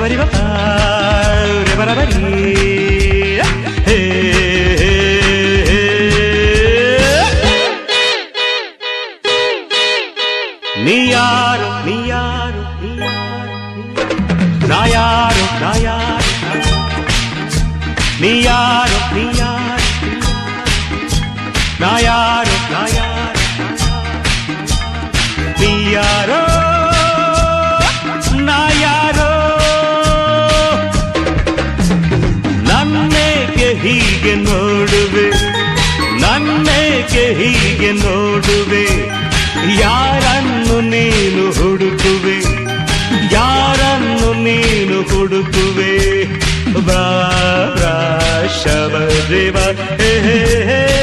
ಬರಿ ಬಾ ರೇ ಬರ ಬರಿ ಹೇ ನೀಯಾರು ನೀಯಾರು ನಾಯಾರು ನಾಯಾರು ನೀಯಾರು ನೀಯಾರು ನಾಯಾರು ನಾಯಾರು ನೀಯಾರೋ ನಾಯಾರೋ ನನ್ನೇಕೆ ಹೀಗೆ ನೋಡುವೆ ನನ್ನೇಕೆ ಹೀಗೆ ನೋಡುವೆ ಯಾರನ್ನು ನೀನು ಹುಡುಕುವೆ ಯಾರನ್ನು ನೀನು ಹುಡುಕುವೆ ಬಾ ಶಬರಿವ ಹೇ